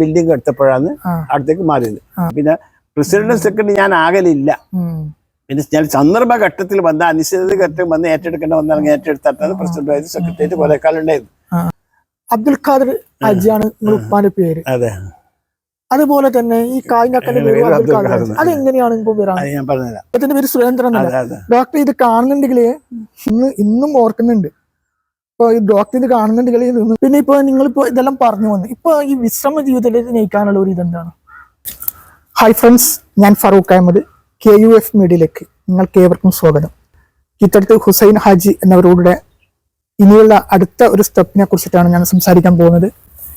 Building എടുത്തപ്പോഴാണ് അടുത്തേക്ക് മാറിയത്. പിന്നെ പ്രസിഡന്റ് സെക്രട്ടറി ഞാൻ ആകലില്ല. പിന്നെ ഞാൻ സന്ദർഭഘട്ടത്തിൽ വന്ന അനിശ്ചിത ഘട്ടം വന്ന് ഏറ്റെടുക്കേണ്ട വന്നാണെങ്കിൽ ഏറ്റെടുത്തിട്ടാണ് പ്രസിഡന്റ് ആയത്. സെക്രട്ടേറിയറ്റ് കുറെ കാലം ഉണ്ടായിരുന്നു. അബ്ദുൽ ഖാദർ ഹാജിയാണ് ഉപ്പാന്റെ പേര്. അതെ. അതുപോലെ തന്നെ ഈ കായികത്തിന്റെ പേര് അബ്ദുൽ ഖാദർ. അതെങ്ങനെയാണ് ഞാൻ പറഞ്ഞുതരാം. അദ്ദേഹത്തിന്റെ പേര് സുരേന്ദ്രൻ. ഡോക്ടർ ഇത് കാണുന്നുണ്ടെങ്കിൽ ഇന്നും ഓർക്കുന്നുണ്ട്. ഇപ്പൊ ഈ ഡോക്ടർ ഇത് കാണുന്നുണ്ടെങ്കിൽ പിന്നെ ഇപ്പൊ നിങ്ങളിപ്പോ ഇതെല്ലാം പറഞ്ഞു വന്നു. ഇപ്പൊ ഈ വിശ്രമ ജീവിതത്തിലേക്ക് നയിക്കാനുള്ള ഒരു ഇതെന്താണ്? ഹായ് ഫ്രണ്ട്സ്, ഞാൻ ഫറൂഖ് അഹമ്മദ്. KUF മീഡിയയിലേക്ക് നിങ്ങൾക്ക് ഏവർക്കും സ്വാഗതം. ഇത്തരത്ത് ഹുസൈൻ ഹാജി എന്നവരുടെ ഇനിയുള്ള അടുത്ത ഒരു സ്റ്റെപ്പിനെ കുറിച്ചിട്ടാണ് ഞാൻ സംസാരിക്കാൻ പോകുന്നത്.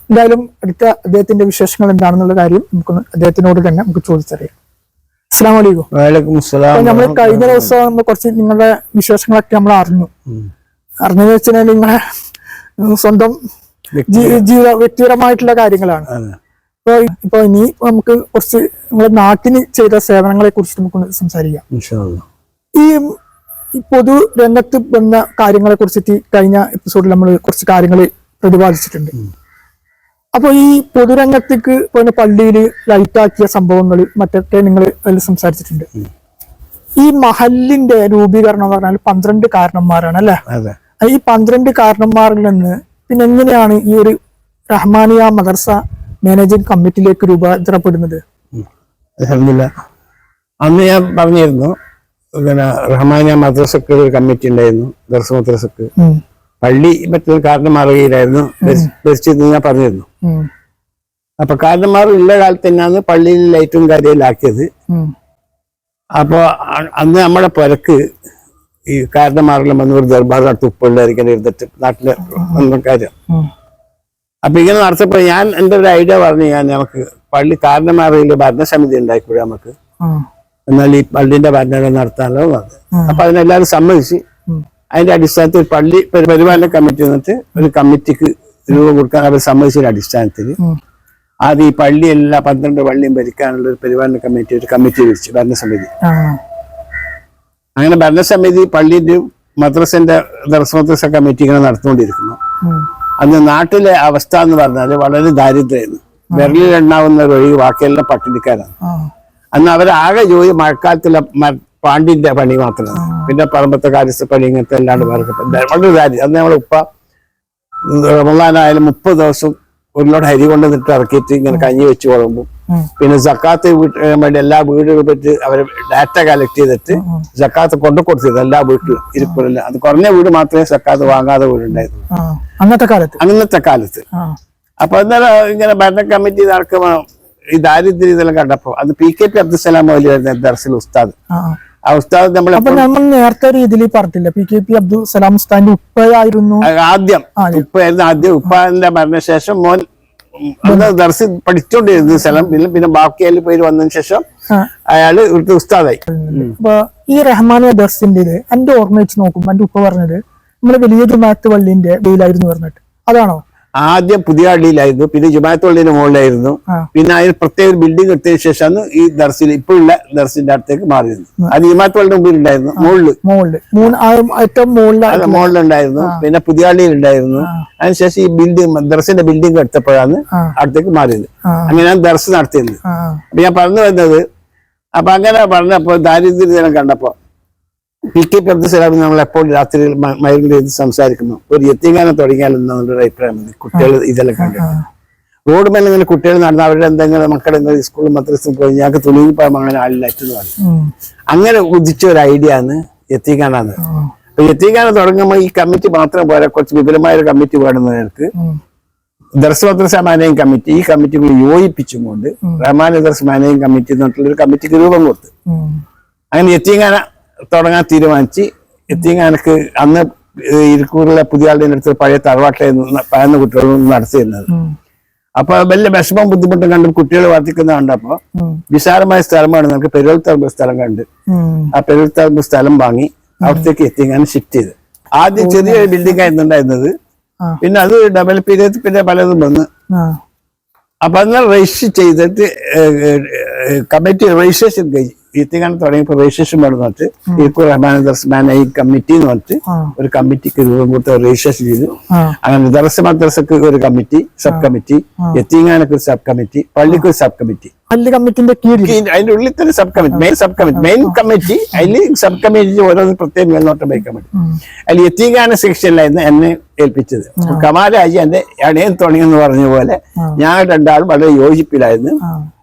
എന്തായാലും അടുത്ത അദ്ദേഹത്തിന്റെ വിശേഷങ്ങൾ എന്താണെന്നുള്ള കാര്യം അദ്ദേഹത്തിനോട് തന്നെ നമുക്ക് ചോദിച്ചറിയാം. അസ്സലാമു അലൈക്കും. നമ്മൾ കഴിഞ്ഞ ദിവസം നമ്മൾ കുറച്ച് നിങ്ങളുടെ വിശേഷങ്ങളൊക്കെ നമ്മൾ അറിഞ്ഞെന്ന് വെച്ചാൽ നിങ്ങളെ സ്വന്തം വ്യക്തിപരമായിട്ടുള്ള കാര്യങ്ങളാണ്. ഇപ്പൊ ഇനി നമുക്ക് കുറച്ച് നിങ്ങളുടെ നാട്ടിന് ചെയ്ത സേവനങ്ങളെ കുറിച്ച് നമുക്ക് സംസാരിക്കാം. ഈ പൊതു രംഗത്ത് വന്ന കാര്യങ്ങളെ കുറിച്ചിട്ട് കഴിഞ്ഞ എപ്പിസോഡിൽ നമ്മൾ കുറച്ച് കാര്യങ്ങൾ പ്രതിപാദിച്ചിട്ടുണ്ട്. അപ്പൊ ഈ പൊതുരംഗത്തേക്ക് പിന്നെ പള്ളിയിൽ ലൈറ്റാക്കിയ സംഭവങ്ങൾ മറ്റൊക്കെ നിങ്ങൾ അതിൽ സംസാരിച്ചിട്ടുണ്ട്. ഈ മഹല്ലിന്റെ രൂപീകരണം എന്ന് പറഞ്ഞാൽ 12 കാരണന്മാരാണ് അല്ലെ? ഈ 12 കാരണന്മാരിൽ നിന്ന് പിന്നെ എങ്ങനെയാണ് ഈ ഒരു റഹ്മാനിയ മദർസ മാനേജിംഗ് കമ്മിറ്റിയിലേക്ക് രൂപാന്തരപ്പെടുന്നത്? അന്ന് ഞാൻ പറഞ്ഞിരുന്നു, പിന്നെ റഹ്മാനിയ മദ്രസക്ക് ഒരു കമ്മിറ്റി ഉണ്ടായിരുന്നു. ദർസ് മദ്രസക്ക് പള്ളി മറ്റൊരു കാരണന്മാർഗയിലായിരുന്നു ഭരിച്ചത് ഞാൻ പറഞ്ഞിരുന്നു. അപ്പൊ കാരണന്മാർ ഉള്ള കാലത്ത് തന്നെയാണ് പള്ളിയിൽ ലൈറ്റും കാര്യത്തിലാക്കിയത്. അപ്പൊ അന്ന് നമ്മുടെ പുരക്ക് ഈ കാരണന്മാരെല്ലാം വന്ന് ഒരു ദർബാർ നടത്തി ഉപ്പുള്ളായിരിക്കും ഇരുന്നിട്ട് നാട്ടിലെ കാര്യം. അപ്പൊ ഇങ്ങനെ നടത്തപ്പോ ഞാൻ എന്റെ ഒരു ഐഡിയ പറഞ്ഞു, നമുക്ക് പള്ളി കാരണന്മാരിൽ ഭരണസമിതി ഉണ്ടായിക്കൂടെ നമുക്ക്, എന്നാൽ ഈ പള്ളിന്റെ ഭരണം നടത്താനോ അത്. അപ്പൊ അതിനെല്ലാവരും സമ്മതിച്ച് അതിന്റെ അടിസ്ഥാനത്തിൽ പള്ളി പരിപാലന കമ്മിറ്റി വന്നിട്ട് ഒരു കമ്മിറ്റിക്ക് രൂപം കൊടുക്കാൻ അവർ സമ്മതിച്ചൊരു അടിസ്ഥാനത്തിൽ ആദ്യം ഈ പള്ളി എല്ലാ 12 പള്ളിയും ഭരിക്കാനുള്ള ഒരു പരിപാലന കമ്മിറ്റി ഒരു കമ്മിറ്റി വിളിച്ചു, ഭരണസമിതി. അങ്ങനെ ഭരണസമിതി പള്ളിന്റെയും മദ്രസന്റെ ദർസ് മദ്രസ കമ്മിറ്റി ഇങ്ങനെ നടന്നുകൊണ്ടിരിക്കുന്നു. അന്ന് നാട്ടിലെ അവസ്ഥ എന്ന് പറഞ്ഞാല് വളരെ ദാരിദ്ര്യമായിരുന്നു. വിരലിൽ എണ്ണാവുന്ന ഒരു ഒഴികെ ബാക്കിയെല്ലാം പട്ടിണിക്കാരാണ്. അന്ന് അവരാകെ ജോലി മഴക്കാലത്തിലെ പാണ്ടിന്റെ പണി മാത്രമാണ്. പിന്നെ പറമ്പത്തെ കാര്യസ്ഥ പണി ഇങ്ങനത്തെ എല്ലാണ്ട് വളരെ ദാരിദ്ര്യം. അന്ന് നമ്മളെ ഉപ്പ റമളാനായാലും 30 ദിവസം ഒരു ലോഡ് അരി കൊണ്ട് നിട്ട് ഇറക്കിയിട്ട് ഇങ്ങനെ കഞ്ഞി വെച്ച് കുഴമ്പും. പിന്നെ സക്കാത്ത് വേണ്ടി എല്ലാ വീടുകളും പറ്റി അവര് ഡാറ്റ കളക്ട് ചെയ്തിട്ട് സക്കാത്ത് കൊണ്ടു കൊടുത്തത് എല്ലാ വീട്ടിലും ഇരിപ്പില്ല. അത് കുറഞ്ഞ വീട് മാത്രമേ സക്കാത്ത് വാങ്ങാതെ വീടുണ്ടായിരുന്നു അന്നത്തെ കാലത്ത്. അപ്പൊ അന്നേരം ഇങ്ങനെ ഭരണ കമ്മിറ്റി നടക്കുമ്പോ ഈ ദാരിദ്ര്യം ഇതെല്ലാം കണ്ടപ്പോ അത് PKP അബ്ദുസലാം മൗലവിയായിരുന്നു ദർസിൽ ഉസ്താദ്. ആ ഉസ്താദ് നമ്മൾ നേരത്തെ രീതിയിൽ പറഞ്ഞില്ല, PKP അബ്ദുസലാം ഉസ്താദിന്റെ ഉപ്പയായിരുന്നു ആദ്യം. ഉപ്പാന്റെ മരണശേഷം മോൻ ദർസിൽ പഠിച്ചോണ്ടിരുന്ന സ്ഥലം. പിന്നെ ബാക്കി അതിൽ പേര് വന്നതിന് ശേഷം അയാള് ഇവിടുത്തെ ഉസ്താദായി. അപ്പൊ ഈ റഹ്മാനിയ ദർസിന്റെ എന്റെ ഓർമ്മ വെച്ച് നോക്കുമ്പോ എന്റെ ഉപ്പ പറഞ്ഞത് നമ്മള് വലിയ ജുമാഅത്ത് പള്ളിന്റെ വെയിലായിരുന്നു പറഞ്ഞിട്ട്, അതാണോ? ആദ്യം പുതിയ പള്ളിയിലായിരുന്നു, പിന്നെ ജുമാഅത്ത് പള്ളിന്റെ മുകളിലായിരുന്നു. പിന്നെ അതിന് പ്രത്യേക ബിൽഡിംഗ് എടുത്തതിന് ശേഷമാണ് ഈ ദർസിൽ ഇപ്പോഴുള്ള ദർസിന്റെ അടുത്തേക്ക് മാറിയത്. അത് ജുമാഅത്ത് പള്ളിയുടെ മുമ്പിൽ ഉണ്ടായിരുന്നു, മുകളിലുണ്ടായിരുന്നു. പിന്നെ പുതിയ പള്ളിയിലുണ്ടായിരുന്നു. അതിനുശേഷം ഈ ബിൽഡിംഗ് ദർസിന്റെ ബിൽഡിംഗ് എടുത്തപ്പോഴാണ് അടുത്തേക്ക് മാറിയത്. അങ്ങനെയാണ് ദർസ് നടത്തിയത്. അപ്പൊ ഞാൻ പറഞ്ഞു വരുന്നത്, അപ്പൊ അങ്ങനെ പറഞ്ഞപ്പോ ദാരിദ്ര്യം കണ്ടപ്പോ PKP അബ്ദുസലാം നമ്മൾ എപ്പോൾ രാത്രി മൈലിൽ സംസാരിക്കുന്നു, ഒരു യത്തീംഖാന തുടങ്ങിയാലെന്നുള്ള അഭിപ്രായം. കുട്ടികൾ ഇതെല്ലാം കണ്ടിട്ട് റോഡ് മേലെ ഇങ്ങനെ കുട്ടികൾ നടന്ന അവരുടെ എന്തെങ്കിലും മക്കളെങ്കിലും സ്കൂളിൽ മദ്രസയിൽ പോയി ഞങ്ങൾക്ക് തുണിപ്പായം അങ്ങനെ ആളില്ലാറ്റെന്ന് പറഞ്ഞു. അങ്ങനെ ഉദിച്ച ഒരു ഐഡിയ ആണ് യത്തീംഖാനാന്ന്. അപ്പൊ യത്തീംഖാന തുടങ്ങുമ്പോൾ ഈ കമ്മിറ്റി മാത്രം പോരാ, കുറച്ച് വിപുലമായ ഒരു കമ്മിറ്റി വേണമെന്നവർക്ക് ദർസ് മദ്രസ മാനേജിംഗ് കമ്മിറ്റി ഈ കമ്മിറ്റി യോജിപ്പിച്ചും കൊണ്ട് റഹ്മാനിയ ദർസ് മാനേജിംഗ് കമ്മിറ്റി എന്നിട്ടുള്ളൊരു കമ്മിറ്റിക്ക് രൂപം കൊടുത്തു. അങ്ങനെ യത്തീംഖാന തുടങ്ങാൻ തീരുമാനിച്ച് യത്തീംഖാനക്ക് അന്ന് ഇരിക്കൂറിലെ പുതിയ ആളുടെ അടുത്ത് പഴയ തറവാട്ടിലായിരുന്നു പഴയ കുട്ടികളൊന്നും നടത്തിയിരുന്നത്. അപ്പൊ വലിയ വിഷമം ബുദ്ധിമുട്ടും കണ്ട് കുട്ടികൾ വർദ്ധിക്കുന്ന കണ്ടപ്പോ വിശാലമായ സ്ഥലമാണ് നമുക്ക് പെരുവൽത്തറമ്പ് സ്ഥലം കണ്ട് ആ പെരുവൽത്തറമ്പ് സ്ഥലം വാങ്ങി അവിടത്തേക്ക് യത്തീംഖാന ഷിഫ്റ്റ് ചെയ്ത്. ആദ്യം ചെറിയൊരു ബിൽഡിംഗ് ആയിരുന്നു ഉണ്ടായിരുന്നത്. പിന്നെ അത് ഡെവലപ്പ് ചെയ്ത് പിന്നെ പലതും വന്ന്. അപ്പൊ അന്ന് രജിസ്റ്റർ ചെയ്തിട്ട് കമ്മിറ്റി രജിസ്ട്രേഷൻ യത്തീംഖാന തുടങ്ങിയപ്പോൾ രജിസ്ട്രേഷൻ വേണം പറഞ്ഞിട്ട് ഇരിക്കൂർ റഹ്മാൻ ദർസ് മാനേജിംഗ് കമ്മിറ്റി എന്ന് പറഞ്ഞിട്ട് ഒരു കമ്മിറ്റിക്ക് രൂപം കൊടുത്ത് രജിസ്ട്രേഷൻ ചെയ്തു. അങ്ങനെ ദർസ് മദ്രസക്ക് ഒരു കമ്മിറ്റി, സബ് കമ്മിറ്റി, യത്തീംഖാനക്ക് ഒരു സബ് കമ്മിറ്റി, പള്ളിക്ക് ഒരു സബ് കമ്മിറ്റി, കമ്മിറ്റിന്റെ കീഴിൽ അതിന്റെ ഉള്ളിൽ തന്നെ സബ് കമ്മിറ്റി, മെയിൻ കമ്മിറ്റി, അതിൽ സബ് കമ്മിറ്റി ഓരോന്ന് പ്രത്യേകം മേൽനോട്ടം വയ്ക്കാൻ പറ്റും. അതിൽ യത്തീംഖാന സെക്ഷനിലായിരുന്നു എന്നെ ഏൽപ്പിച്ചത്. കമാലാജി എന്റെ ഇടയിൽ തുടങ്ങിയെന്ന് പറഞ്ഞ പോലെ ഞങ്ങൾ രണ്ടാളും വളരെ യോജിപ്പിലായിരുന്നു.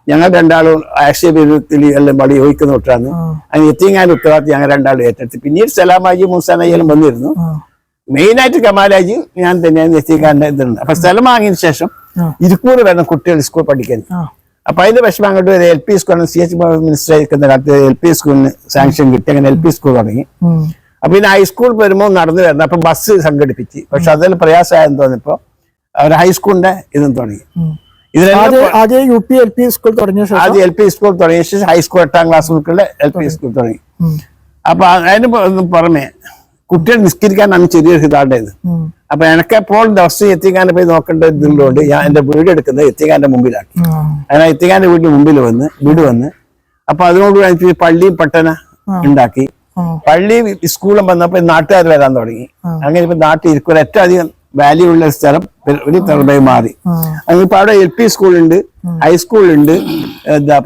ഞങ്ങൾ രണ്ടാളും ആശയവിരുദ്ധത്തിൽ എല്ലാം വളരെ യോജിക്കുന്ന തൊട്ടാണ്. അതിന് യത്തീംഖാന ഉത്തരവാദിത്തം ഞങ്ങൾ രണ്ടാളും ഏറ്റെടുത്ത്. പിന്നീട് സലാമാജി മൂസാനയ്യലും വന്നിരുന്നു. മെയിനായിട്ട് കമാലാജി ഞാൻ തന്നെയാണ് യത്തീംഖാന്റെ ഇതുണ്ട്. അപ്പൊ സ്ഥലം വാങ്ങിയതിനു ശേഷം ഇരിക്കൂർ വേണം കുട്ടികൾ സ്കൂൾ പഠിക്കാൻ. അപ്പൊ അതിന്റെ വിഷമം അങ്ങോട്ട് ഒരു LP സ്കൂളിന് CH മിനിസ്റ്റർ ആയിരിക്കുന്ന കാലത്ത് LP സ്കൂളിന് സാങ്ഷൻ കിട്ടി. അങ്ങനെ LP സ്കൂൾ തുടങ്ങി. അപ്പൊ പിന്നെ ഹൈസ്കൂൾ വരുമ്പോൾ നടന്നു വരുന്നത്. അപ്പൊ ബസ് സംഘടിപ്പിച്ച്. പക്ഷെ അതിൽ പ്രയാസമായെന്ന് തോന്നിയപ്പോ അവർ ഹൈസ്കൂളിന്റെ ഇതും തുടങ്ങി. ആദ്യം UP LP സ്കൂൾ തുടങ്ങിയ ശേഷം ആദ്യം LP സ്കൂൾ തുടങ്ങിയ ശേഷം ഹൈസ്കൂൾ 8ാം ക്ലാസ് ഉൾക്കുള്ള LP സ്കൂൾ തുടങ്ങി. അപ്പൊ അതിന് പുറമെ കുട്ടികൾ നിസ്കരിക്കാനാണ് ചെറിയൊരു ഇതാണ്ടത്. അപ്പൊ എനക്കെപ്പോൾ ദിവസം യത്തീംഖാനെ പോയി നോക്കേണ്ട ഇതുള്ളതുകൊണ്ട് ഞാൻ എന്റെ വീട് എടുക്കുന്നത് യത്തീംഖാന്റെ മുമ്പിലാക്കി. അങ്ങനെ യത്തീംഖാന്റെ വീടിന് മുമ്പിൽ വീട് വന്ന് അപ്പൊ അതുകൊണ്ട് എനിക്ക് പള്ളിയും പട്ടണ ഉണ്ടാക്കി. പള്ളി സ്കൂളും വന്നപ്പോ നാട്ടുകാർ വരാൻ തുടങ്ങി. അങ്ങനെ ഇപ്പൊ നാട്ടിൽ ഇരിക്കും ഏറ്റവും അധികം വാല്യൂ ഉള്ള സ്ഥലം ഒരു തലമായി മാറി. അതിപ്പോ അവിടെ LP സ്കൂളുണ്ട്, ഹൈസ്കൂളുണ്ട്, എന്താ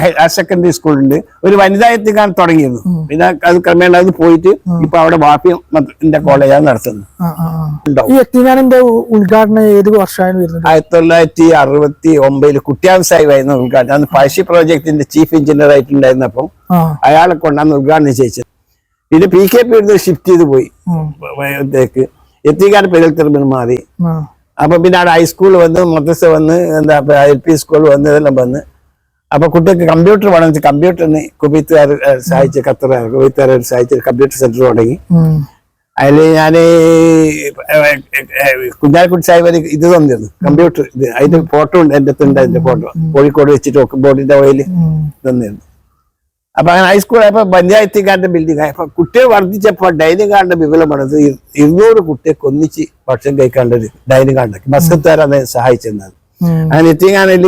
ഹയർ സെക്കൻഡറി സ്കൂളുണ്ട്, ഒരു വനിതാ യത്തീംഖാന തുടങ്ങിയിരുന്നു. പിന്നെ അത് ക്രമേണ അത് പോയിട്ട് ഇപ്പൊ അവിടെ വാപ്പിന്റെ കോളേജാണ് നടത്തുന്നത്. ഉദ്ഘാടനം ഏത് വർഷമായിരുന്നു? 1969 കുട്ടിയാൻസായിരുന്നു ഉദ്ഘാടനം. അന്ന് പഴശ്ശി പ്രോജക്ടിന്റെ ചീഫ് എഞ്ചിനീയർ ആയിട്ടുണ്ടായിരുന്നപ്പം അയാളെ കൊണ്ടാണ് ഉദ്ഘാടനം ചെയ്യിച്ചത്. പിന്നെ PKP ഷിഫ്റ്റ് ചെയ്ത് പോയി യത്തീംഖാന പെരിയൽ മാറി. അപ്പൊ പിന്നെ അവിടെ ഹൈസ്കൂൾ വന്ന്, മദ്രസ വന്ന്, എന്താ LP സ്കൂൾ വന്ന്, ഇതെല്ലാം വന്ന്. അപ്പൊ കുട്ടികൾക്ക് കമ്പ്യൂട്ടർ വേണമെന്ന് കമ്പ്യൂട്ടറിന് കുവൈത്തുകാർ സഹായിച്ച്, കുവൈത്തുകാർ സഹായിച്ച് കമ്പ്യൂട്ടർ സെന്റർ തുടങ്ങി. അതില് ഞാന് കുഞ്ഞാലിക്കുട്ടി സാഹിബ് ഇത് തന്നിരുന്നു കമ്പ്യൂട്ടർ. ഇത് അതിന്റെ ഫോട്ടോ ഉണ്ട്, എന്റെ അടുത്തുണ്ട് അതിന്റെ ഫോട്ടോ. കോഴിക്കോട് വെച്ചിട്ട് ബോർഡിന്റെ ഓയില് തന്നിരുന്നു. അപ്പൊ അങ്ങനെ ഹൈസ്കൂൾ ആയപ്പോ പഞ്ചായത്തിക്കാരന്റെ ബിൽഡിംഗ് ആയപ്പോ കുട്ടികൾ വർദ്ധിച്ചപ്പോ ഡൈനിങ് ഹാളിന്റെ വിപുലം പണിത് 200 കുട്ടികൾക്ക് ഒന്നിച്ച് ഭക്ഷണം കഴിക്കാനുള്ള ഒരു ഡൈനിങ് ഹാളുണ്ടാക്കി. മസ്കത്തുകാരാണ് സഹായിച്ചിരുന്നത്. അങ്ങനെ യത്തീംഖാനയിൽ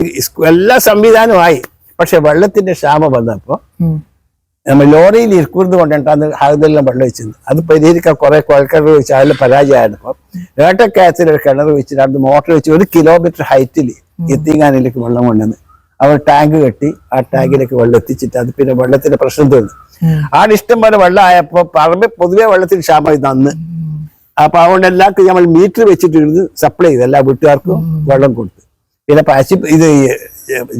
എല്ലാ സംവിധാനമായി. പക്ഷെ വെള്ളത്തിന്റെ ക്ഷാമം വന്നപ്പോ നമ്മൾ ലോറിയിൽ ഇരിക്കുന്നത് കൊണ്ടിട്ട് അത് ഹാഗതെല്ലാം വെള്ളം വെച്ചിരുന്നു. അത് പരിഹരിക്കാൻ കുറെ കുഴൽക്കിണർ വെച്ച് അതിൽ പരാജയമായപ്പോ ഏട്ടക്കയത്തിൽ ഒരു കിണർ വെച്ചിട്ട് അത് മോട്ടർ വെച്ച് 1 കിലോമീറ്റർ ഹൈറ്റിൽ യത്തീംഖാനയിലേക്ക് വെള്ളം കൊണ്ടുവന്ന് അവർ ടാങ്ക് കെട്ടി ആ ടാങ്കിലേക്ക് വെള്ളം എത്തിച്ചിട്ട് അത് പിന്നെ വെള്ളത്തിന്റെ പ്രശ്നം തീർന്നു. ആടെ ഇഷ്ടം പോലെ വെള്ളം ആയപ്പോ പറമ്പ് പൊതുവെ വെള്ളത്തിന് ക്ഷാമമായി നന്ന്. അപ്പൊ അതുകൊണ്ട് എല്ലാവർക്കും നമ്മൾ മീറ്റർ വെച്ചിട്ട് സപ്ലൈ ചെയ്ത് എല്ലാ വീട്ടുകാർക്കും വെള്ളം കൊടുത്തു. പിന്നെ ഇത്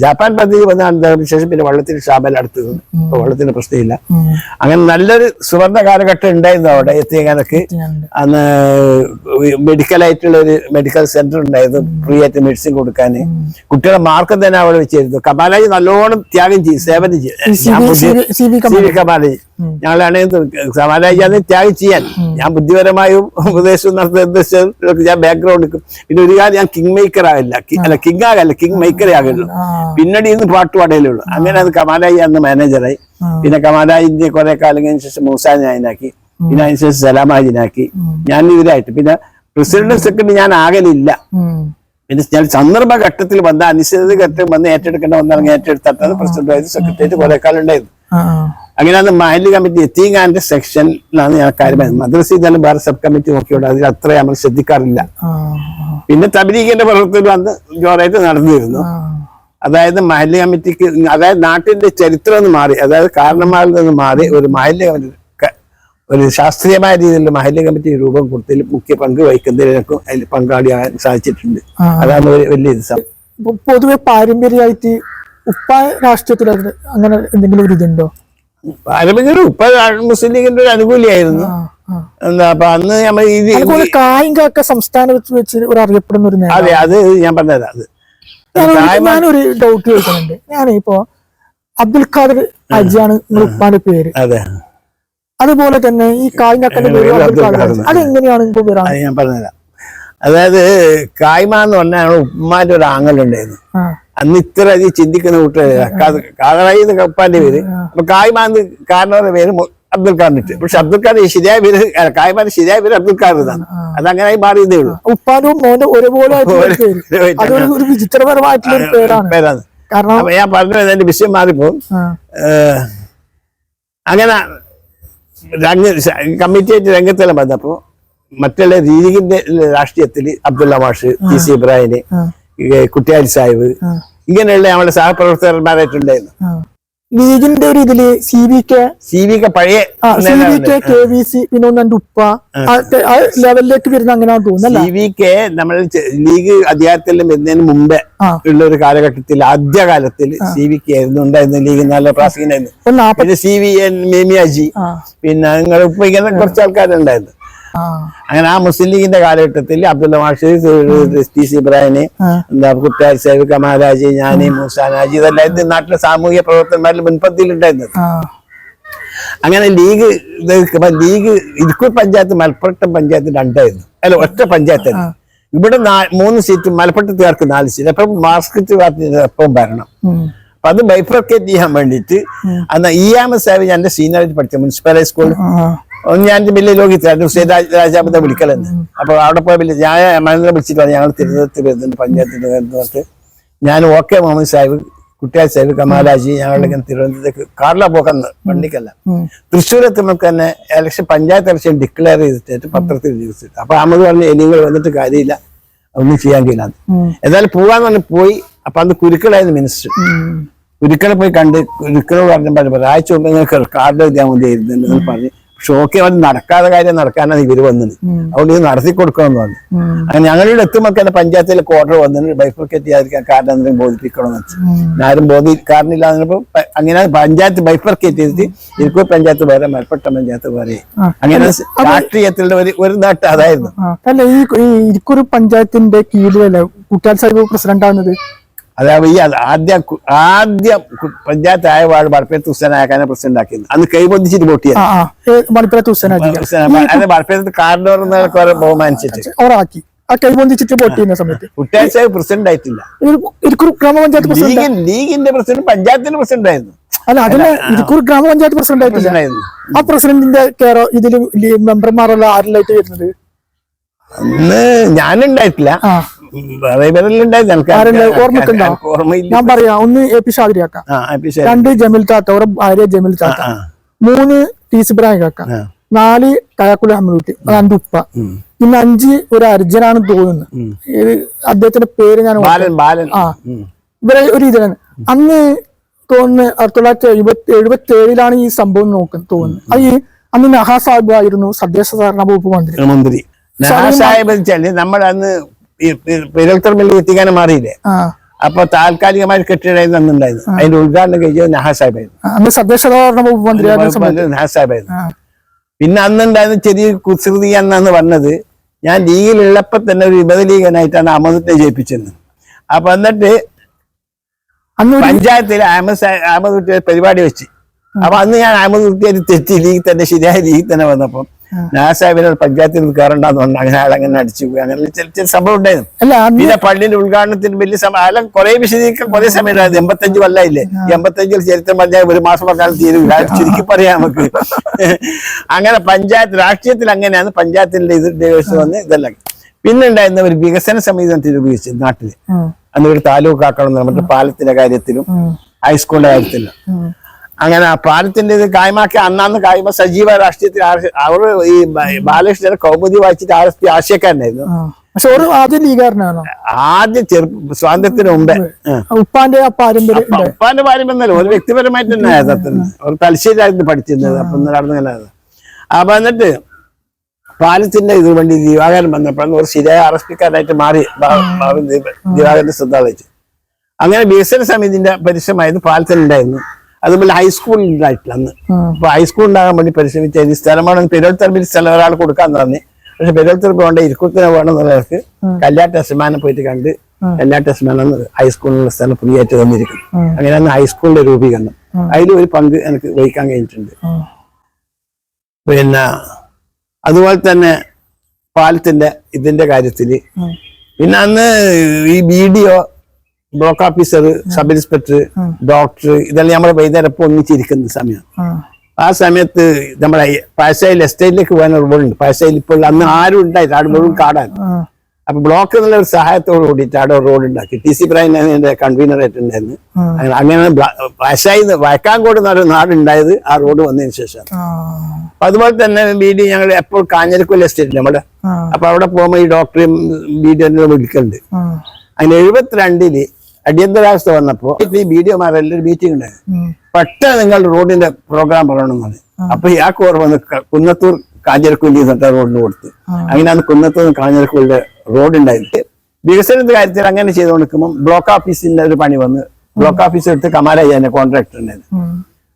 ജാപ്പാൻ പദ്ധതി വന്നതിന് ശേഷം പിന്നെ വെള്ളത്തിന് ക്ഷാമം അടുത്തത്. ഇപ്പൊ വെള്ളത്തിന് പ്രശ്നമില്ല. അങ്ങനെ നല്ലൊരു സുവർണ കാലഘട്ടം ഉണ്ടായിരുന്നു അവിടെ യത്തീംഖാനക്ക്. അന്ന് മെഡിക്കലായിട്ടുള്ള ഒരു മെഡിക്കൽ സെന്റർ ഉണ്ടായിരുന്നു, ഫ്രീ ആയിട്ട് മെഡിസിൻ കൊടുക്കാന്. കുട്ടികളെ മാർക്കം തന്നെ അവിടെ വെച്ചിരുന്നു. കമാലാജി നല്ലോണം ത്യാഗം ചെയ്യും, സേവനം ചെയ്യും. കമാലാജി ഞങ്ങളാണെങ്കിൽ കമാലാജി അത് ത്യാഗം ചെയ്യാൻ ഞാൻ ബുദ്ധിപരമായും ഉപദേശവും നടത്തുന്ന ഞാൻ ബാക്ക്ഗ്രൗണ്ട്. പിന്നെ ഒരു കാര്യം ഞാൻ കിങ് മേക്കർ ആകില്ല, അല്ല കിങ് ആകല്ല, കിങ് മേക്കറേ ആകുള്ളൂ. പിന്നീട് ഇന്ന് പാട്ട് പാടേലുള്ളൂ. അങ്ങനെ അത് കമാലാജി അന്ന് മാനേജറായി. പിന്നെ കമാലാജിന്റെ കുറെ കാലം കഴിഞ്ഞ ശേഷം മൂസാനാക്കി, പിന്നെ അതിനുശേഷം സലാമാജിനാക്കി. ഞാൻ ഇതിലായിട്ട് പിന്നെ പ്രസിഡന്റ് സെക്രട്ടറി ഞാൻ ആകലില്ല. പിന്നെ ഞാൻ സന്ദർഭഘട്ടത്തിൽ വന്ന അനിശ്ചിത ഘട്ടം വന്ന് ഏറ്റെടുക്കേണ്ട വന്നാണെങ്കിൽ ഏറ്റെടുത്തിട്ട് പ്രസിഡന്റ് സെക്രട്ടറി കുറെ കാലം ഉണ്ടായിരുന്നു. അങ്ങനെയാണ് മഹല്ല് കമ്മിറ്റി യത്തീംഖാന്റെ സെക്ഷനിലാണ് ഞാൻ കാര്യമായി. മദ്രസയിലും വേറെ സബ് കമ്മിറ്റി നോക്കിയോണ്ട് അതിൽ അത്ര നമ്മൾ ശ്രദ്ധിക്കാറില്ല. പിന്നെ തബ്ലീഗിന്റെ പ്രവർത്തനം അന്ന് ജോറായിട്ട് നടന്നിരുന്നു. അതായത് മഹല്ല് കമ്മിറ്റിക്ക്, അതായത് നാട്ടിന്റെ ചരിത്രം ഒന്ന് മാറി, അതായത് കാരണന്മാരിൽ നിന്ന് മാറി ഒരു മഹല്ല് ഒരു ശാസ്ത്രീയമായ രീതിയിൽ മഹല്ല് കമ്മിറ്റി രൂപം കൊടുത്തതിൽ മുഖ്യ പങ്ക് വഹിക്കുന്നതിനൊക്കെ അതിൽ പങ്കാളിയാകാൻ സാധിച്ചിട്ടുണ്ട്. അതാണ് ഒരു വലിയ പൊതുവെ പാരമ്പര്യമായിട്ട് ഉപ്പ രാഷ്ട്രീയത്തിൽ അങ്ങനെ എന്തെങ്കിലും ഒരു ഇതുണ്ടോ? പാരമ്പര്യം ഉപ്പ മുസ്ലിം ലീഗിന്റെ ഒരു അനുകൂലിയായിരുന്നു. എന്താ അപ്പൊ അന്ന് നമ്മൾ കായിക സംസ്ഥാനത്ത് വെച്ച് ഒരു അറിയപ്പെടുന്ന ഒരു അതെ, അത് ഞാൻ പറഞ്ഞതാ. അത് ഞാനൊരു ഡൗട്ട് ചോദിക്കുന്നുണ്ട്. ഞാനിപ്പോ അബ്ദുൽ ഖാദർ അജിയാണ് ഉപ്പാന്റെ പേര്. അതെ, അതുപോലെ തന്നെ ഈ കായികന്റെ പേര് അതെങ്ങനെയാണ് ഇപ്പൊ ഞാൻ പറഞ്ഞുതരാം. അതായത് കായ്മ എന്ന് പറഞ്ഞാൽ ഉമ്മാന്റെ ഒരു ആങ്ങലുണ്ടായിരുന്നു. അന്ന് ഇത്ര അധികം ചിന്തിക്കുന്ന കൂട്ടുകാർ കാതറായി ഉപ്പാന്റെ പേര്. അപ്പൊ കായ്മാന്ന് കാരണവരുടെ പേര് അബ്ദുൽ ഖാദിട്ട്. പക്ഷെ അബ്ദുൽ ഖാദർ ശരിയായ പേര്, കായ്മാന്റെ ശരിയായ പേര് അബ്ദുൽ ഖാദർ എന്നാണ്. അതങ്ങനെ മാറിയതേ ഉള്ളൂ. ഉപ്പാനും മോനും ഒരുപോലെ വിചിത്രപരമായിട്ടുള്ള പേരാണ്. കാരണം അപ്പൊ ഞാൻ പറഞ്ഞു അതിന്റെ വിഷയം മാറിപ്പോ അങ്ങനെ കമ്മിറ്റിയായിട്ട് രംഗത്തെല്ലാം വന്നപ്പോ മറ്റുള്ള ലീഗിന്റെ രാഷ്ട്രീയത്തിൽ അബ്ദുള്ള മാഷ്, TC ഇബ്രാഹിം, കുട്ടിയാലി സാഹിബ് ഇങ്ങനെയുള്ള നമ്മുടെ സഹപ്രവർത്തകന്മാരായിട്ടുണ്ടായിരുന്നു. ലീഗിന്റെ ഒരു ഇതില് CVK പഴയ KVC പിന്നെ ഒന്ന് ഉപ്പ ലെവലിലേക്ക് വരുന്ന അങ്ങനെയാണ് തോന്നുന്നത്. CVK നമ്മൾ ലീഗ് അധികാരത്തിൽ വരുന്നതിന് മുമ്പേ ഉള്ള ഒരു കാലഘട്ടത്തിൽ ആദ്യകാലത്തിൽ CVK ആയിരുന്നു ഉണ്ടായിരുന്നു. ലീഗ് നല്ല പ്രാസംഗികനായിരുന്നു. പിന്നെ CVN മേമിയാജി, പിന്നെ നിങ്ങൾ ഇപ്പൊ ഇങ്ങനെ കുറച്ച് ആൾക്കാരുണ്ടായിരുന്നു. അങ്ങനെ ആ മുസ്ലിം ലീഗിന്റെ കാലഘട്ടത്തിൽ അബ്ദുള്ള മാഷ്, TC ഇബ്രാഹിം, കുട്ടാരി സാഹിബ്, കമാലാജി, ഞാന്, മൂസാനാജി ഇതെല്ലാം നാട്ടിലെ സാമൂഹിക പ്രവർത്തകന്മാരിൽ മുൻപന്തിയിലുണ്ടായിരുന്നത്. അങ്ങനെ ലീഗ് ഇരിക്കൂർ പഞ്ചായത്ത് മലപ്പുറം പഞ്ചായത്ത് രണ്ടായിരുന്നു. അല്ല, ഒറ്റ പഞ്ചായത്തായിരുന്നു. ഇവിടെ 3 സീറ്റും മലപ്പുറത്തുകാർക്ക് 4 സീറ്റ്. അപ്പം മാർക്സിസ്റ്റ് പാർട്ടിയുടെ ഒപ്പം ഭരണം. അപ്പൊ അത് ബൈഫർക്കേറ്റ് ചെയ്യാൻ വേണ്ടിയിട്ട് അന്ന് EM സാഹിബ് എന്റെ സീനിയറായിട്ട് പഠിച്ച മുനിസിപ്പൽ ഹൈസ്കൂൾ ഞാൻ വലിയ ലോകിച്ചായിരുന്നു. രാജാബിനെ വിളിക്കലെന്ന്. അപ്പൊ അവിടെ പോയ വലിയ ഞാൻ മനുവിനെ വിളിച്ചിട്ട് പറഞ്ഞു ഞങ്ങൾ തിരുവനന്തപുരത്ത് വരുന്നുണ്ട് പഞ്ചായത്തിന്റെ നേതൃത്വത്തിൽ. ഞാൻ OK മുഹമ്മദ് സാഹിബ്, കുട്ടിയാൽ സാഹിബ്, കമാലാജി ഞങ്ങളുടെ ഇങ്ങനെ തിരുവനന്തപുരത്തേക്ക് കാറിലാ പോക്കെന്ന് വണ്ടിക്കല്ല. തൃശ്ശൂർ എത്തുമ്പോൾ തന്നെ പഞ്ചായത്ത് ഇലക്ഷൻ ഡിക്ലെയർ ചെയ്തിട്ട് പത്രത്തിൽ എഴുതിച്ചിട്ട്. അപ്പൊ അമ്മത് പറഞ്ഞു നിങ്ങൾ വന്നിട്ട് കാര്യമില്ല, ഒന്നും ചെയ്യാൻ കഴിയില്ല. എന്നാലും പോവാന്ന് പറഞ്ഞ് പോയി. അപ്പൊ അന്ന് കുരുക്കളായിരുന്നു മിനിസ്റ്റർ. കുരുക്കളെ പോയി കണ്ട് കുരുക്കളോട് പറഞ്ഞപ്പോൾ ഒരാഴ്ച മുമ്പ് നിങ്ങൾക്ക് കാർഡ് എഴുതിയാൽ മതിയായിരുന്നു പറഞ്ഞ്. പക്ഷെ OK അവൻ നടക്കാതെ കാര്യം നടക്കാനാണ് ഇവര് വന്നത്. അതുകൊണ്ട് ഇത് നടത്തി കൊടുക്കണമെന്ന് പറഞ്ഞു. അങ്ങനെ ഞങ്ങളുടെ എത്തുമ്പോൾ തന്നെ പഞ്ചായത്തിലേക്ക് ഓർഡർ വന്നിട്ട് ബൈഫർക്കേറ്റ് ചെയ്യാതിരിക്കാൻ കാരണം എന്തെങ്കിലും ബോധിപ്പിക്കണമെന്ന് വെച്ചു. ആരും ബോധിക്കാരനില്ല. അങ്ങനെ പഞ്ചായത്ത് ബൈഫർക്കേറ്റ് ചെയ്തിട്ട് ഇരിക്കൂർ പഞ്ചായത്ത് വേറെ, മലപ്പുറം പഞ്ചായത്ത് വേറെ. അങ്ങനെ രാഷ്ട്രീയത്തിലുള്ള ഒരു നേട്ടം അതായിരുന്നു. അല്ല, ഈ ഇരിക്കൂർ പഞ്ചായത്തിന്റെ കീഴിലല്ലേ കുട്ടിയാൽ സാഹിബ് പ്രസിഡന്റ് ആവുന്നത്? അതായത് ഈ ആദ്യം പഞ്ചായത്ത് ആയ വാർഡ് മലപ്പുറത്ത് ഹുസൈനാക്കാനെ പ്രസിഡന്റ് ആക്കിയത്. അന്ന് കൈബന്ധിച്ചിട്ട് വോട്ട് ചെയ്യാൻ മലപ്പുറത്ത് കാർഡോർ ബഹുമാനിച്ചിട്ട് കൈബന്ധിച്ചിട്ട് വോട്ട് ചെയ്യുന്ന സമയത്ത് കുട്ടിയാൽ സാഹിബ് പ്രസിഡന്റ് ആയിട്ടില്ല. ലീഗിന്റെ പ്രസിഡന്റ് പഞ്ചായത്തിന്റെ പ്രസിഡന്റ് ആയിരുന്നു. അല്ല, അതിന് ഇരിക്കൂർ ഗ്രാമപഞ്ചായത്ത് പ്രസിഡന്റ് ആയിട്ടില്ല. ആ പ്രസിഡന്റിന്റെ ഇതില് മെമ്പർമാരല്ല ആരിലായിട്ട് വരുന്നത്? അന്ന് ഞാനുണ്ടായിട്ടില്ല, ഞാൻ പറയാം. ഒന്ന് AP ഷാദിരിയാക്ക, 2 ജമീൽ താത്ത, ഒരു ഭാര്യ ജമീൽ താത്ത, 3 TC ഇബ്രാഹിം കാക്ക, 4 കയാക്കുൽ അഹമ്മദ്, 2 ഉപ്പ, പിന്നെ 5 ഒരു അർജനാണെന്ന് തോന്നുന്നു. അദ്ദേഹത്തിന്റെ പേര് ഞാൻ ഇവരെ ഒരു ഇതിലാണ്. അന്ന് തോന്നുന്നു 1977 ഈ സംഭവം തോന്നുന്നു. അന്ന് നഹാ സാഹിബ് ആയിരുന്നു തദ്ദേശ സ്വയംഭരണ വകുപ്പ് മന്ത്രി. നമ്മൾ അന്ന് പെരൽത്തറമ്പിൽ എത്തിക്കാനും മാറിയില്ലേ? അപ്പൊ താൽക്കാലികമായി കെട്ടിടമായിരുന്നു അന്നുണ്ടായിരുന്നു. അതിന്റെ ഉദ്ഘാടനം കഴിച്ചത് നഹാ സാഹിബായിരുന്നു. തദ്ദേശ സ്വയംഭരണ വകുപ്പ് മന്ത്രി നഹാ സാഹിബായിരുന്നു. പിന്നെ അന്നുണ്ടായിരുന്ന ചെറിയ കുസൃതി എന്നാണ് പറഞ്ഞത്. ഞാൻ ലീഗിലുള്ളപ്പോ തന്നെ ഒരു വിമത ലീഗനായിട്ടാണ് അഹമ്മദിനെ ജയിപ്പിച്ചത്. അപ്പൊ എന്നിട്ട് പഞ്ചായത്തിൽ അഹമ്മദ് കുട്ടിയെ പരിപാടി വെച്ച്. അപ്പൊ അന്ന് ഞാൻ അഹമ്മദ് കുട്ടിയെ തെറ്റി ലീഗ് തന്നെ ശരിയായ ലീഗ് തന്നെ വന്നപ്പോ നാസാഹിബിനോട് പഞ്ചായത്തിൽ കയറണ്ടെന്ന് പറഞ്ഞു. അങ്ങനെ അയാളങ്ങനെ അടിച്ചു പോയി. അങ്ങനെ ചില സംഭവം ഉണ്ടായിരുന്നു. പിന്നെ പള്ളിന്റെ ഉദ്ഘാടനത്തിന് വലിയ സമയം കുറെ വിശദീകരിക്കാൻ കുറെ സമയം 85 കൊല്ലായില്ലേ? 85 ചരിത്രം പറഞ്ഞാൽ 1 മാസം പറഞ്ഞാൽ തീരും. ചുരുക്കി പറയാം നമുക്ക്. അങ്ങനെ പഞ്ചായത്ത് രാഷ്ട്രീയത്തിൽ അങ്ങനെയാണ് പഞ്ചായത്തിന്റെ ദിവസം വന്ന് ഇതെല്ലാം. പിന്നെ ഉണ്ടായിരുന്ന ഒരു വികസന സമിതി രൂപീകരിച്ചു നാട്ടില്. അന്ന് ഒരു താലൂക്ക് ആക്കണം നമ്മുടെ പാലത്തിന്റെ കാര്യത്തിലും ഹൈസ്കൂളിന്റെ കാര്യത്തിലും. അങ്ങനെ ആ പാലത്തിന്റെ ഇത് കായ്മാക്കി അന്നാന്ന് കായ്മ സജീവ രാഷ്ട്രീയത്തിൽ അവർ ഈ ബാലകൃഷ്ണന്റെ കൗമുദി വായിച്ചിട്ട് RSP ആശയക്കാരനായിരുന്നു. പക്ഷെ ഒരു ആദ്യം ലീഗാരനാണോ? ആദ്യം സ്വാതന്ത്ര്യത്തിന് മുമ്പേ ഉപ്പാന്റെ പാരമ്പര്യം എന്നല്ല, ഒരു വ്യക്തിപരമായിട്ട് തന്നെ ഒരു തലശ്ശേരിയായിരുന്നു പഠിച്ചിരുന്നത്. അപ്പൊ നടന്നില്ല. അപ്പൊ എന്നിട്ട് പാലത്തിന്റെ ഇത് വേണ്ടി ദിവാകരൻ വന്നപ്പോഴാണ് ഒരു ശരിയായ RSPക്കാരനായിട്ട് മാറി. ദിവാകരന്റെ ശ്രദ്ധ വെച്ച് അങ്ങനെ വികസന സമിതിന്റെ പരിശ്രമമായിരുന്നു പാലത്തിനുണ്ടായിരുന്നു. അതുപോലെ ഹൈസ്കൂളിൽ ഉണ്ടായിട്ടില്ല അന്ന്. അപ്പൊ ഹൈസ്കൂൾ ഉണ്ടാകാൻ വേണ്ടി പരിശ്രമിച്ച സ്ഥലമാണ് പെരുവത്തറമ്പിൽ സ്ഥലം ഒരാൾ കൊടുക്കാന്ന് പറഞ്ഞു. പക്ഷെ പെരുവത്തറമ്പ് വേണ്ട ഇരിക്കുത്തിന് വേണമെന്നുള്ളവർക്ക് കല്യാട്ട് അസമാനം പോയിട്ട് കണ്ട് കല്യാട്ട് അസമാനം ഹൈസ്കൂളിലുള്ള സ്ഥലം ഫ്രീ ആയിട്ട് തന്നിരിക്കുന്നു. അങ്ങനെയാണ് ഹൈസ്കൂളിന്റെ രൂപീകരണം. അതിൽ ഒരു പങ്ക് എനിക്ക് വഹിക്കാൻ കഴിഞ്ഞിട്ടുണ്ട്. പിന്നെ അതുപോലെ തന്നെ പാലത്തിന്റെ ഇതിന്റെ കാര്യത്തില് പിന്നെ അന്ന് ഈ BDO, block officer, sub inspector, doctor ഇതെല്ലാം നമ്മുടെ വൈകുന്നേരം ഇപ്പൊ ഒന്നിച്ചിരിക്കുന്ന സമയം. ആ സമയത്ത് നമ്മുടെ പാഴ്സയിൽ എസ്റ്റേറ്റിലേക്ക് പോകാൻ ഒരു റോഡുണ്ട്. പാഴ്സയിൽ ഇപ്പോൾ അന്ന് ആരും ഉണ്ടായില്ല, ആട് മുഴുവൻ കാടാണ്. അപ്പൊ ബ്ലോക്ക് എന്നുള്ള ഒരു സഹായത്തോട് കൂടിയിട്ട് അവിടെ റോഡ് ഉണ്ടാക്കി. TC ബ്രൈൻ എന്റെ കൺവീനർ ആയിട്ടുണ്ടായിരുന്നു. അങ്ങനെ വയക്കാങ്കോട് എന്നൊരു നാടുണ്ടായത് ആ റോഡ് വന്നതിന് ശേഷം. അപ്പൊ അതുപോലെ തന്നെ വീട് ഞങ്ങൾ എപ്പോൾ കാഞ്ഞിരക്കൊല്ലി എസ്റ്റേറ്റ് നമ്മുടെ, അപ്പൊ അവിടെ പോകുമ്പോൾ ഈ ഡോക്ടറെയും വീഡിയോ വിളിക്കുന്നുണ്ട്. അങ്ങനെ 72 അടിയന്തരാവസ്ഥ വന്നപ്പോ ഈ വീഡിയോമാരെല്ലാം മീറ്റിംഗ് ഉണ്ടായിരുന്നു. പെട്ടെന്ന് നിങ്ങൾ റോഡിന്റെ പ്രോഗ്രാം പറയണമെന്നാണ്. അപ്പൊ ഈ കോർ വന്ന് കുന്നത്തൂർ കാഞ്ഞിരക്കൊല്ലി എന്നിട്ട് റോഡിന് കൊടുത്ത്. അങ്ങനെയാണ് കുന്നത്തൂർ കാഞ്ഞിരക്കൊല്ലി റോഡ് ഉണ്ടായിട്ട് വികസനത്തിന്റെ കാര്യത്തിൽ അങ്ങനെ ചെയ്ത് കൊടുക്കുമ്പോൾ ബ്ലോക്ക് ഓഫീസിന്റെ ഒരു പണി വന്ന് ബ്ലോക്ക് ഓഫീസ് എടുത്ത് കമാലയ്യ കോൺട്രാക്ടർ ഉണ്ടായിരുന്നു.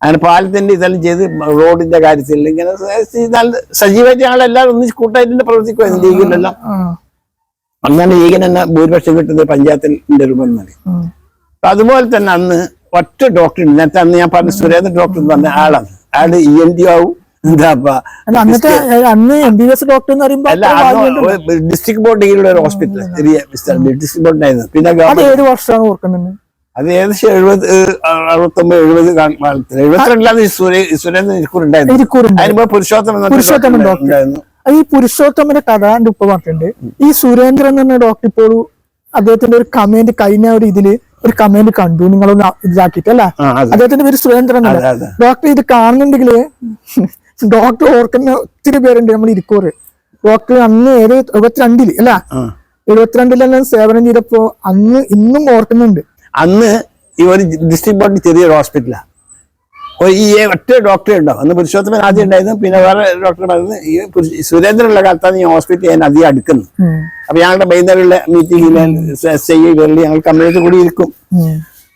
അങ്ങനെ പാലത്തിന്റെ ഇതെല്ലാം ചെയ്ത് റോഡിന്റെ കാര്യത്തിൽ ഇങ്ങനെ സജീവമായിട്ട് ഞങ്ങളെല്ലാവരും ഒന്നിച്ച് കൂട്ടായിട്ട് പ്രവർത്തിക്കുമായിരുന്നു ലീഗിലെല്ലാം. അങ്ങനെ ലീഗിന് തന്നെ ഭൂരിപക്ഷം കിട്ടുന്നത് പഞ്ചായത്തിന്റെ രൂപം. അതുപോലെ തന്നെ അന്ന് ഒറ്റ ഡോക്ടർ നേരത്തെ അന്ന് ഞാൻ പറഞ്ഞ സുരേന്ദ്രൻ ഡോക്ടർ എന്ന് പറഞ്ഞ ആളാണ്. അയാൾ ENT ആവും ഡിസ്ട്രിക്ട് ബോർഡ് കീഴിലുള്ള ഒരു ഹോസ്പിറ്റൽ ചെറിയ ഡിസ്ട്രിക്ട് ബോർഡിനായിരുന്നു. പിന്നെ അത് ഏകദേശം 69-70 കാലത്തിൽ 72 സുരേന്ദ്രൻ ഇരിക്കൂർ ഉണ്ടായിരുന്നു. അതിന് പുരുഷോത്തമൻ ഉണ്ടായിരുന്നു. ഈ പുരുഷോത്തമന്റെ കഥ എന്റെ ഉപ്പ പറഞ്ഞിട്ടുണ്ട്. ഈ സുരേന്ദ്രൻ എന്ന ഡോക്ടർ ഇപ്പോൾ അദ്ദേഹത്തിന്റെ ഒരു കമന്റ് കഴിഞ്ഞ ഒരു ഇതില് ഒരു കമന്റ് കണ്ടു, നിങ്ങളൊന്ന് ഇതാക്കിയിട്ട് അല്ല. അദ്ദേഹത്തിന്റെ പേര് സുരേന്ദ്രൻ അല്ല. ഡോക്ടർ ഇത് കാണുന്നുണ്ടെങ്കിൽ ഡോക്ടർ ഓർക്കുന്ന ഒത്തിരി പേരുണ്ട്. നമ്മൾ ഇരിക്കൂറ് ഡോക്ടർ അന്ന് 72 അല്ല 72 സേവനം ചെയ്തപ്പോ അന്ന് ഇന്നും ഓർക്കുന്നുണ്ട്. അന്ന് ഈ ഒരു ഡിസ്ട്രിക്ട് ബോർഡിൽ ചെറിയൊരു ഹോസ്പിറ്റലാണ്. ഈ ഒറ്റ ഡോക്ടറെ ഉണ്ടാവും. അന്ന് പുരുഷോത്തമൻ ആദ്യം ഉണ്ടായിരുന്നു. പിന്നെ വേറെ ഡോക്ടർമാരുന്നു. ഈ സുരേന്ദ്രനുള്ള കാലത്താണ് ഈ ഹോസ്പിറ്റൽ ഞാൻ അധികം അടുക്കുന്നത്. അപ്പൊ ഞങ്ങളുടെ വൈകുന്നേരമുള്ള മീറ്റിംഗിൽ ഞങ്ങൾ കമ്മ്യൂണിറ്റി കൂടി ഇരിക്കും.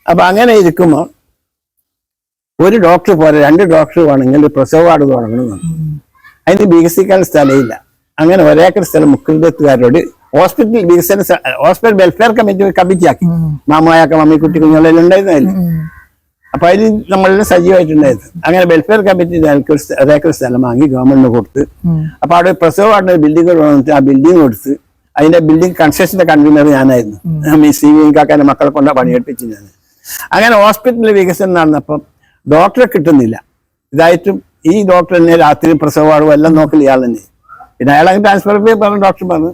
അപ്പൊ അങ്ങനെ ഇരിക്കുമ്പോൾ ഒരു ഡോക്ടർ പോലെ 2 ഡോക്ടർ വേണമെങ്കിൽ പ്രസവ വാർഡ് തുടങ്ങണമെന്നാണ്. അതിന് വികസിക്കാൻ സ്ഥലമില്ല. അങ്ങനെ ഒരേക്കർ സ്ഥലം മുക്കിലെത്തുകാരോട് ഹോസ്പിറ്റൽ വികസന ഹോസ്പിറ്റൽ വെൽഫെയർ കമ്മിറ്റി ആക്കി. മാമായാക്ക മമ്മിക്കുട്ടി കുഞ്ഞുങ്ങളെല്ലാം ഉണ്ടായിരുന്നതല്ലേ. അപ്പൊ അതിൽ നമ്മളെല്ലാം സജീവമായിട്ടുണ്ടായിരുന്നു. അങ്ങനെ വെൽഫെയർ കമ്മിറ്റി ഒരേക്കർ സ്ഥലം വാങ്ങി ഗവൺമെന്റിന് കൊടുത്ത്. അപ്പൊ അവിടെ പ്രസവ വാർഡിന് ബിൽഡിംഗ് വന്നിട്ട് ആ ബിൽഡിംഗ് കൊടുത്ത് അതിന്റെ ബിൽഡിംഗ് കൺസ്ട്രക്ഷന്റെ കൺവീനർ ഞാനായിരുന്നു. കാക്കാന്റെ മക്കളെ കൊണ്ടാ പണിയെടുപ്പിച്ചു ഞാൻ. അങ്ങനെ ഹോസ്പിറ്റലിൽ വികസനം നടന്നപ്പം ഡോക്ടറെ കിട്ടുന്നില്ല. ഇതായിട്ടും ഈ ഡോക്ടർ തന്നെ രാത്രി പ്രസവ വാർഡും എല്ലാം നോക്കില്ല ഇയാൾ തന്നെ. പിന്നെ അയാളെ ട്രാൻസ്ഫർ പറഞ്ഞ ഡോക്ടർ പറഞ്ഞു.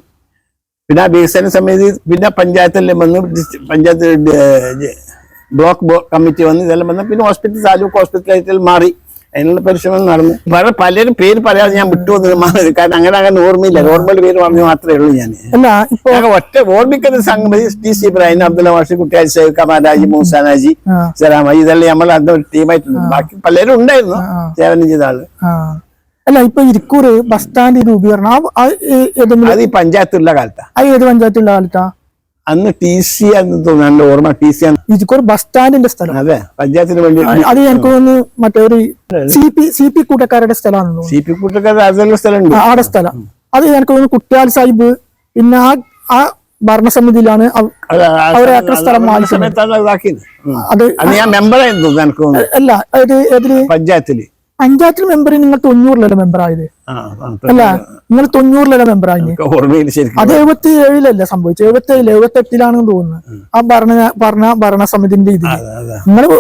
പിന്നെ വികസന സമിതി പിന്നെ പഞ്ചായത്തിലും വന്ന് പഞ്ചായത്ത് ബ്ലോക്ക് കമ്മിറ്റി വന്ന് ഇതെല്ലാം വന്ന് പിന്നെ ഹോസ്പിറ്റൽ താലൂക്ക് ഹോസ്പിറ്റലായിട്ട് മാറി. അതിനുള്ള പരിശ്രമം നടന്നു. വേറെ പലരും പേര് പറയാതെ ഞാൻ വിട്ടുവന്നത്. കാരണം അങ്ങനെ ഓർമ്മയില്ല. നോർമൽ പേര് പറഞ്ഞു മാത്രമേ ഉള്ളൂ. ഞാൻ ഒറ്റ ഓർമ്മിക്കുന്ന സംഗതി TC ബ്രൈൻ, അബ്ദുള്ള മാഷി, കുട്ടിയാജി സൈദ്, കമാലാജി, മൂസാനാജി, സലാമാജി, ഇതെല്ലാം നമ്മൾ അന്ന് ഒരു ടീമായിട്ടുണ്ട്. ബാക്കി പലരും ഉണ്ടായിരുന്നു സേവനം ചെയ്ത ആള്. അല്ല ഇപ്പൊ ഇരിക്കൂർ ബസ് സ്റ്റാൻഡ് രൂപീകരണം അത് ഈ പഞ്ചായത്തുള്ള കാലത്താ. ഏത് പഞ്ചായത്തുള്ള കാലത്താ? അന്ന് TC എന്ന് തോന്നുന്നു ഓർമ്മ. TC ഇരിക്കൂർ ബസ് സ്റ്റാൻഡിന്റെ സ്ഥലം. അതെ, പഞ്ചായത്തിന് വേണ്ടി. അത് എനിക്ക് തോന്നുന്നു മറ്റൊരു CP കൂട്ടക്കാരുടെ സ്ഥലമാണല്ലോ. CP കൂട്ടക്കാരുടെ അതുള്ള സ്ഥലമുണ്ട്. ആടെ സ്ഥലം അത് എനിക്ക് തോന്നുന്നു കുട്ടിയാൽ സാഹിബ് പിന്നെ ആ ഭരണസമിതിയിലാണ് അവരേക്കർ സ്ഥലം അത് ഞാൻ മെമ്പറായിരുന്നു. അല്ല ഏതില് പഞ്ചായത്തിൽ മെമ്പർ നിങ്ങൾ 90-ലെ മെമ്പർ ആയത് അല്ല? നിങ്ങൾ 90-ലെ മെമ്പർ ആയി. അത് 77-ലല്ല സംഭവിച്ചത്. 77-78-ലാണെന്ന് തോന്നുന്നു. ആ ഭരണസമിതിന്റെ ഇതിൽ നിങ്ങൾ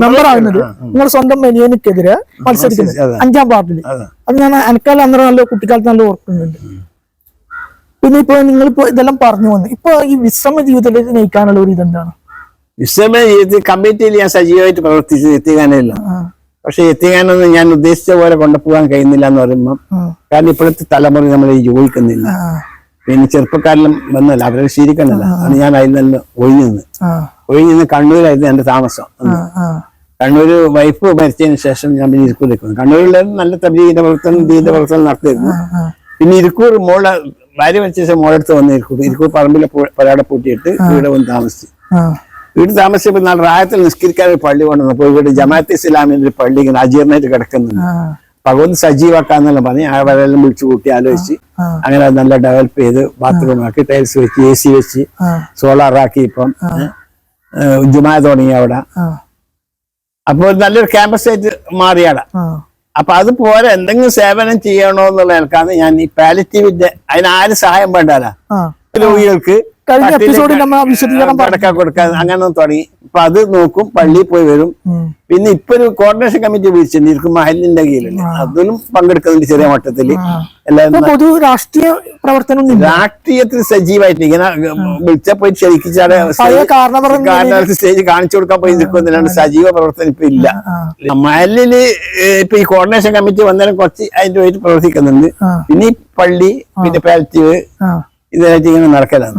മെമ്പർ ആകുന്നത് നിങ്ങൾ സ്വന്തം മെനിയനിക്കെതിരെ മത്സരിക്കുന്നത് 5-ാം വാർഡിൽ. അത് ഞാൻ എനിക്കാലം അന്നേരം നല്ല കുട്ടിക്കാലത്ത് നല്ല ഓർക്കുന്നുണ്ട്. പിന്നെ ഇപ്പൊ നിങ്ങളിപ്പോ ഇതെല്ലാം പറഞ്ഞു വന്നു. ഇപ്പൊ ഈ വിശ്രമ ജീവിതത്തിലേക്ക് നയിക്കാനുള്ള ഒരു ഇതെന്താണ്? വിശ്രമ ജീവിതത്തിൽ കമ്മിറ്റിയിൽ ഞാൻ സജീവമായിട്ട് പ്രവർത്തിച്ച് എത്തിക്കാനില്ല. പക്ഷെ എത്തിക്കാനൊന്നും ഞാൻ ഉദ്ദേശിച്ച പോലെ കൊണ്ടുപോകാൻ കഴിയുന്നില്ല എന്ന് പറയുമ്പോൾ, കാരണം ഇപ്പോഴത്തെ തലമുറ നമ്മൾ യോജിക്കുന്നില്ല. പിന്നെ ചെറുപ്പക്കാരെല്ലാം വന്നല്ല, അവരെ ശീലിക്കണല്ല. അത് ഞാൻ അതിൽ നിന്ന് ഒഴിഞ്ഞ് കണ്ണൂരായിരുന്നു എന്റെ താമസം. കണ്ണൂര് വൈഫ് മരിച്ചതിന് ശേഷം ഞാൻ പിന്നെ ഇരിക്കൂർ നിൽക്കുന്നു. കണ്ണൂരിലെ നല്ല തബ്ലീഗിന്റെ പ്രവർത്തനം നടത്തിയിരുന്നു. പിന്നെ ഇരിക്കൂർ ഭാര്യ മരിച്ച ശേഷം മോളെടുത്ത് വന്ന് ഇരിക്കൂർ പറമ്പിലെ പരാടെ പൂട്ടിയിട്ട് ഇവിടെ വന്ന് താമസിച്ചു. വീട് താമസിച്ചപ്പോൾ നാളെ റായത്തിൽ നിസ്കരിക്കാൻ ഒരു പള്ളി കൊണ്ടുവന്നപ്പോൾ ഇവിടെ ജമാഅത്ത് ഇസ്ലാമിന്റെ ഒരു പള്ളി ഇങ്ങനെ അജീർണായിട്ട് കിടക്കുന്നുണ്ട്. അപ്പൊ ഒന്ന് സജീവാക്കാന്നെല്ലാം പറഞ്ഞ് അവരെല്ലാം വിളിച്ചു കൂട്ടി ആലോചിച്ച് അങ്ങനെ നല്ല ഡെവലപ്പ് ചെയ്ത് ബാത്റൂം ആക്കി, ടൈൽസ് വെച്ച്, AC വെച്ച്, സോളാറാക്കി. ഇപ്പം ജുമാ തുടങ്ങി അവിടെ. അപ്പൊ നല്ലൊരു ക്യാമ്പസ് ആയിട്ട് മാറിയാടാ. അപ്പൊ അതുപോലെ എന്തെങ്കിലും സേവനം ചെയ്യണോ എന്നുള്ള നിലക്കാണ് ഞാൻ ഈ പാലിറ്റീവിന്റെ അതിന് ആരും സഹായം വേണ്ടാല രോഗികൾക്ക് കഴിഞ്ഞ എപ്പിസോഡിൽ നമ്മൾ വിശദീകരണം കൊടുക്കാൻ അങ്ങനെ തുടങ്ങി. അപ്പൊ അത് നോക്കും, പള്ളിയിൽ പോയി വരും. പിന്നെ ഇപ്പൊ ഒരു കോർഡിനേഷൻ കമ്മിറ്റി വിളിച്ചിട്ടുണ്ട് ഇരിക്കും മഹലിന്റെ കീഴിൽ, അതിലും പങ്കെടുക്കുന്നുണ്ട് ചെറിയ മട്ടത്തില്. എല്ലാവരും പൊതു രാഷ്ട്രീയ പ്രവർത്തനം രാഷ്ട്രീയത്തിൽ സജീവമായിട്ട് ഇങ്ങനെ വിളിച്ചാൽ പോയി ശരിക്കും സ്റ്റേജ് കാണിച്ചു കൊടുക്കാൻ പോയി നിൽക്കുന്നില്ലാണ്ട് സജീവ പ്രവർത്തനം ഇപ്പൊ ഇല്ല. മഹലില് ഇപ്പൊ ഈ കോർഡിനേഷൻ കമ്മിറ്റി വന്നേരം കുറച്ച് അതിന്റെ വേണ്ടി പ്രവർത്തിക്കുന്നുണ്ട്. പിന്നെ ഈ പള്ളി, പിന്നെ പാലറ്റീവ് ഇതായിട്ട് ഇങ്ങനെ നടക്കലാണ്.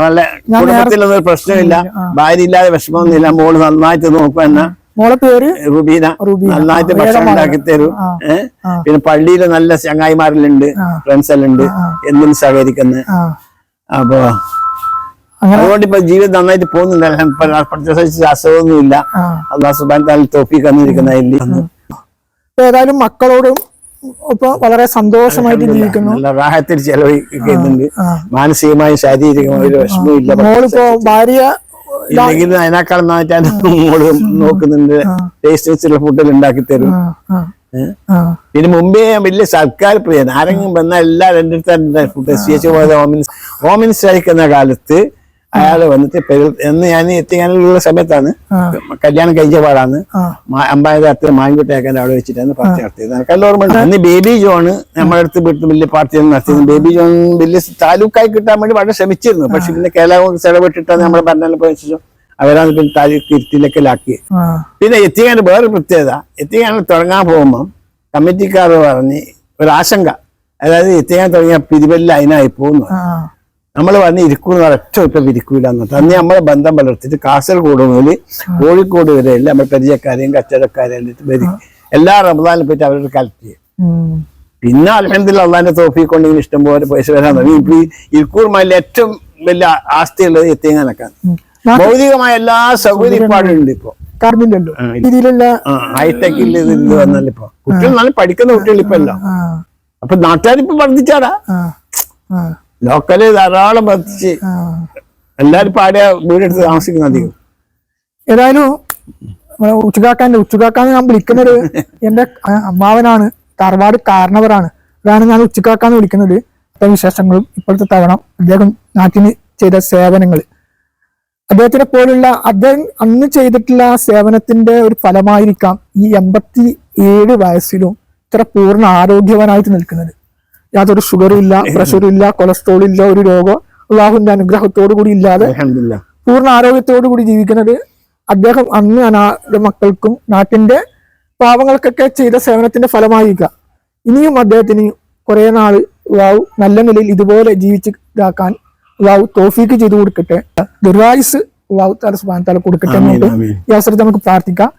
നല്ല കുടുംബത്തിലൊന്നും ഒരു പ്രശ്നമില്ല, ഭാര്യ ഇല്ലാതെ വിഷമമൊന്നുമില്ല. മോള് നന്നായിട്ട് നോക്കുക എന്നാ. മോളെ പേര് റുബീന. നന്നായിട്ട് ഭക്ഷണം ഉണ്ടാക്കി തരും. പിന്നെ പള്ളിയില് നല്ല ചങ്ങായിമാരിലുണ്ട്, ഫ്രണ്ട്സ് എല്ലാം ഉണ്ട്, എന്തിനും സഹകരിക്കുന്നത്. അപ്പൊ അതുകൊണ്ട് ഇപ്പൊ ജീവിതം നന്നായിട്ട് പോകുന്നുണ്ട്. അസുഖമൊന്നുമില്ല. അള്ളാഹു സുബ്ഹാനഹു വ തആല തൗഫീഖ് തന്നിരിക്കുന്ന. ഏതായാലും മക്കളോടും ഇപ്പൊ വളരെ സന്തോഷമായിട്ട് ജീവിക്കുന്നു. നല്ല റാഹത്തിൽ ചെലവഴിക്കുന്നുണ്ട്. മാനസികമായും ശാരീരികമായും ഒരു വിഷമമില്ല. മോളിപ്പോ ഭാര്യ ഇല്ലെങ്കിൽ അതിനേക്കാൾ മോള് നോക്കുന്നുണ്ട്. ടേസ്റ്റ് വെച്ചുള്ള ഫുഡെല്ലാം ഉണ്ടാക്കി തരും. പിന്നെ മുമ്പേ വലിയ സർക്കാർ പ്രിയൻ, ആരെങ്കിലും വന്നാൽ എല്ലാം എന്റെ അടുത്ത് ഫുഡ് ഹോം മിനിസ്റ്റർ ആയിരിക്കുന്ന കാലത്ത് അയാള് വന്നിട്ട് എന്ന് ഞാൻ എത്തിക്കാനുള്ള സമയത്താണ്, കല്യാണം കഴിച്ച പാടാണ്, അമ്പായത്തിൽ മാൻകുട്ടിയാക്കാൻ അവിടെ വെച്ചിട്ടാണ് പാർട്ടി നടത്തിയത്. എനിക്ക് ഓർമ്മ. അന്ന് ബേബി ജോണ് നമ്മുടെ അടുത്ത് വിട്ട് വലിയ പാർട്ടിയാണ് നടത്തിയത്. ബേബി ജോൺ വലിയ താലൂക്കായി കിട്ടാൻ വേണ്ടി വളരെ ശ്രമിച്ചിരുന്നു. പക്ഷെ പിന്നെ കേരള കോൺഗ്രസ് ഇടപെട്ടിട്ടാണ് നമ്മുടെ ഭരണം പോയ ശേഷം അവരാണ് പിന്നെ താലൂക്ക് ഇരുത്തിലേക്കിലാക്കി. പിന്നെ എത്തിക്കാൻ വേറെ പ്രത്യേകത, എത്തിക്കാൻ തുടങ്ങാൻ പോകുമ്പോൾ കമ്മിറ്റിക്കാർ പറഞ്ഞ് ഒരാശങ്ക, അതായത് എത്തിക്കാൻ തുടങ്ങിയ പിരിവെല്ലാം അതിനായി പോകുന്നു. നമ്മൾ വന്ന് ഇരിക്കുന്ന ഒരൊറ്റ ഇപ്പം ഇരിക്കൂല എന്നിട്ട് അന്ന് നമ്മളെ ബന്ധം വളർത്തിട്ട് കാസർഗോഡ് മുതൽ കോഴിക്കോട് വരെയല്ല നമ്മൾ പരിചയക്കാരെയും കച്ചവടക്കാരെയും വരും. എല്ലാ റമദാനിലും പോയിട്ട് അവരോട് കളക്ട് ചെയ്യും. പിന്നെ അൽഹംദുലില്ലാഹ് അള്ളാന്റെ തൗഫീഖ് കൊണ്ടെങ്കിൽ ഇഷ്ടം പോലെ പൈസ വരാൻ തുടങ്ങി. ഇപ്പൊ ഇരിക്കൂർ മലയിലെ ഏറ്റവും വലിയ ആസ്തിയുള്ളത് എത്തിങ്ങാനൊക്കെയാണ്. ഭൗതികമായ എല്ലാ സൗകര്യം ഇപ്പാടുണ്ട്. ഇപ്പൊ ഹൈടെക്കിൽ ഇത് വന്നല്ലോ. ഇപ്പൊ കുട്ടികൾ നല്ല പഠിക്കുന്ന കുട്ടികൾ ഇപ്പൊ എല്ലാം. അപ്പൊ നാട്ടുകാരിപ്പോ വർദ്ധിച്ചാടാ. ലോക്കല് ധാരാളം വർദ്ധിച്ച് എല്ലാരും പാടിയ വീടെടുത്ത് താമസിക്കുന്ന അധികം. ഏതായാലും ഉച്ചക്കാക്കാന്ന് ഞാൻ വിളിക്കുന്നത് എന്റെ അമ്മാവനാണ്, തറവാട് കാരണവരാണ്. അതാണ് ഞാൻ ഉച്ചക്കാക്കാന്ന് വിളിക്കുന്നത്. വിശേഷങ്ങളും ഇപ്പോഴത്തെ തവണ അദ്ദേഹം നാട്ടിന് ചെയ്ത സേവനങ്ങൾ, അദ്ദേഹത്തിനെ പോലുള്ള അദ്ദേഹം അന്ന് ചെയ്തിട്ടുള്ള സേവനത്തിന്റെ ഒരു ഫലമായിരിക്കാം ഈ 87 വയസ്സിലും ഇത്ര പൂർണ്ണ ആരോഗ്യവാനായിട്ട് നിൽക്കുന്നത്. യാതൊരു ഷുഗറും ഇല്ല, പ്രഷറും ഇല്ല, കൊളസ്ട്രോൾ ഇല്ല, ഒരു രോഗം അള്ളാഹുവിന്റെ അനുഗ്രഹത്തോടു കൂടി ഇല്ലാതെ പൂർണ്ണ ആരോഗ്യത്തോടു കൂടി ജീവിക്കുന്നത് അദ്ദേഹം അന്ന് അനാഥ മക്കൾക്കും നാട്ടിന്റെ പാവങ്ങൾക്കൊക്കെ ചെയ്ത സേവനത്തിന്റെ ഫലമായിരിക്കാം. ഇനിയും അദ്ദേഹത്തിന് കുറെ നാൾ നല്ല നിലയിൽ ഇതുപോലെ ജീവിച്ചിതാക്കാൻ തൗഫീഖ് ചെയ്തു കൊടുക്കട്ടെ. ദീർഘായുസ് തആല സുബ്ഹാനഹു തആല കൊടുക്കട്ടെ എന്നുകൊണ്ട് ഈ അവസരത്തിൽ നമുക്ക് പ്രാർത്ഥിക്കാം.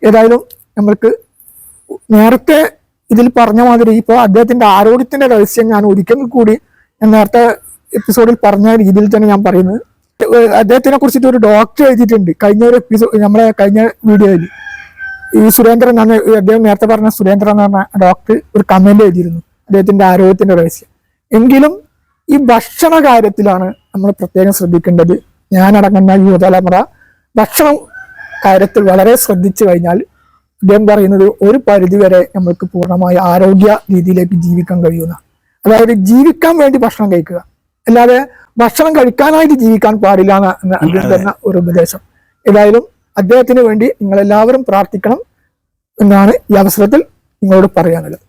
ഏതായാലും നമ്മൾക്ക് നേരത്തെ ഇതിൽ പറഞ്ഞ മാതിരി ഇപ്പൊ അദ്ദേഹത്തിന്റെ ആരോഗ്യത്തിന്റെ രഹസ്യം ഞാൻ ഒരിക്കൽ കൂടി ഞാൻ നേരത്തെ എപ്പിസോഡിൽ പറഞ്ഞ രീതിയിൽ തന്നെ ഞാൻ പറയുന്നത്, അദ്ദേഹത്തിനെ കുറിച്ചിട്ട് ഒരു ഡോക്ടർ എഴുതിയിട്ടുണ്ട് കഴിഞ്ഞ ഒരു എപ്പിസോഡ്, നമ്മളെ കഴിഞ്ഞ വീഡിയോയിൽ ഈ സുരേന്ദ്രൻ അദ്ദേഹം നേരത്തെ പറഞ്ഞ സുരേന്ദ്രൻ എന്ന് പറഞ്ഞ ഡോക്ടർ ഒരു കമന്റ് എഴുതിയിരുന്നു അദ്ദേഹത്തിന്റെ ആരോഗ്യത്തിന്റെ രഹസ്യം. എങ്കിലും ഈ ഭക്ഷണ കാര്യത്തിലാണ് നമ്മൾ പ്രത്യേകം ശ്രദ്ധിക്കേണ്ടത്. ഞാനടങ്ങുന്ന യുവതലമുറ ഭക്ഷണം കാര്യത്തിൽ വളരെ ശ്രദ്ധിച്ചു കഴിഞ്ഞാൽ അദ്ദേഹം പറയുന്നത് ഒരു പരിധിവരെ നമ്മൾക്ക് പൂർണ്ണമായ ആരോഗ്യ രീതിയിലേക്ക് ജീവിക്കാൻ കഴിയുന്ന, അതായത് ജീവിക്കാൻ വേണ്ടി ഭക്ഷണം കഴിക്കുക, അല്ലാതെ ഭക്ഷണം കഴിക്കാനായിട്ട് ജീവിക്കാൻ പാടില്ല എന്ന അദ്ദേഹം തന്ന ഒരു ഉപദേശം. ഏതായാലും അദ്ദേഹത്തിന് വേണ്ടി നിങ്ങളെല്ലാവരും പ്രാർത്ഥിക്കണം എന്നാണ് ഈ അവസരത്തിൽ നിങ്ങളോട് പറയാനുള്ളത്.